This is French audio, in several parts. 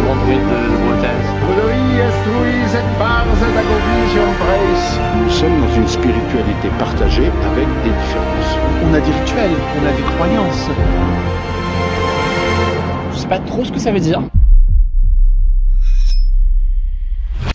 grande ville de Bretagne. Nous sommes dans une spiritualité partagée avec des différences. On a des rituels, on a des croyances. Je sais pas trop ce que ça veut dire.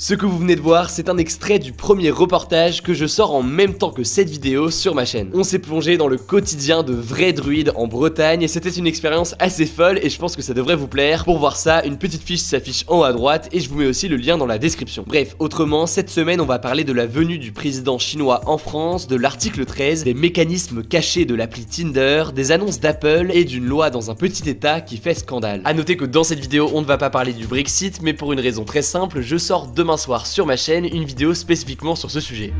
Ce que vous venez de voir, c'est un extrait du premier reportage que je sors en même temps que cette vidéo sur ma chaîne. On s'est plongé dans le quotidien de vrais druides en Bretagne et c'était une expérience assez folle et je pense que ça devrait vous plaire. Pour voir ça, une petite fiche s'affiche en haut à droite et je vous mets aussi le lien dans la description. Bref, autrement, cette semaine on va parler de la venue du président chinois en France, de l'article 13, des mécanismes cachés de l'appli Tinder, des annonces d'Apple et d'une loi dans un petit état qui fait scandale. A noter que dans cette vidéo on ne va pas parler du Brexit mais pour une raison très simple, je sors demain soir sur ma chaîne une vidéo spécifiquement sur ce sujet.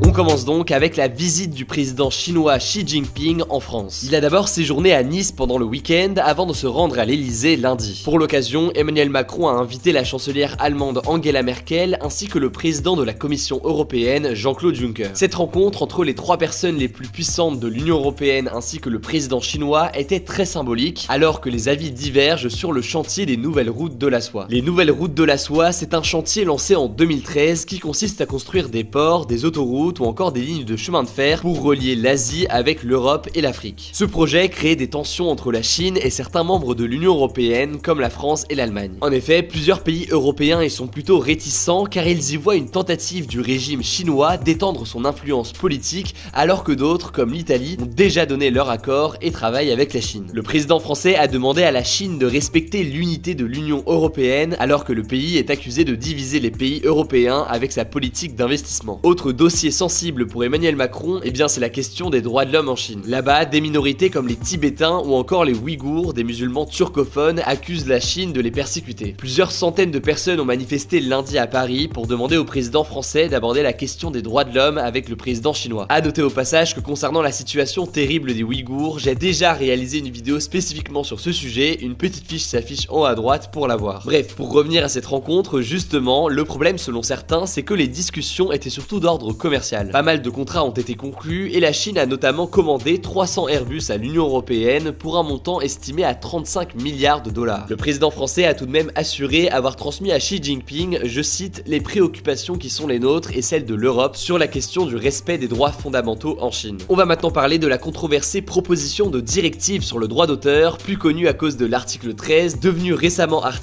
On commence donc avec la visite du président chinois Xi Jinping en France. Il a d'abord séjourné à Nice pendant le week-end avant de se rendre à l'Elysée lundi. Pour l'occasion, Emmanuel Macron a invité la chancelière allemande Angela Merkel ainsi que le président de la Commission européenne Jean-Claude Juncker. Cette rencontre entre les trois personnes les plus puissantes de l'Union européenne ainsi que le président chinois était très symbolique alors que les avis divergent sur le chantier des nouvelles routes de la soie. Les nouvelles routes de la soie, c'est un chantier lancé en 2013 qui consiste à construire des ports, des autoroutes ou encore des lignes de chemin de fer pour relier l'Asie avec l'Europe et l'Afrique. Ce projet crée des tensions entre la Chine et certains membres de l'Union européenne comme la France et l'Allemagne. En effet, plusieurs pays européens y sont plutôt réticents car ils y voient une tentative du régime chinois d'étendre son influence politique alors que d'autres comme l'Italie ont déjà donné leur accord et travaillent avec la Chine. Le président français a demandé à la Chine de respecter l'unité de l'Union européenne alors que le pays est accusé de diviser les pays européens avec sa politique d'investissement. Autre dossier sensible pour Emmanuel Macron, eh bien c'est la question des droits de l'homme en Chine. Là-bas, des minorités comme les Tibétains ou encore les Ouïghours, des musulmans turcophones, accusent la Chine de les persécuter. Plusieurs centaines de personnes ont manifesté lundi à Paris pour demander au président français d'aborder la question des droits de l'homme avec le président chinois. A noter au passage que concernant la situation terrible des Ouïghours, j'ai déjà réalisé une vidéo spécifiquement sur ce sujet, une petite fiche s'affiche en haut à droite pour la voir. Bref, pour revenir à cette rencontre, justement, le problème selon certains, c'est que les discussions étaient surtout d'ordre commercial. Pas mal de contrats ont été conclus et la Chine a notamment commandé 300 Airbus à l'Union européenne pour un montant estimé à 35 milliards de dollars. Le président français a tout de même assuré avoir transmis à Xi Jinping, je cite, les préoccupations qui sont les nôtres et celles de l'Europe sur la question du respect des droits fondamentaux en Chine. On va maintenant parler de la controversée proposition de directive sur le droit d'auteur, plus connue à cause de l'article 13, devenu récemment article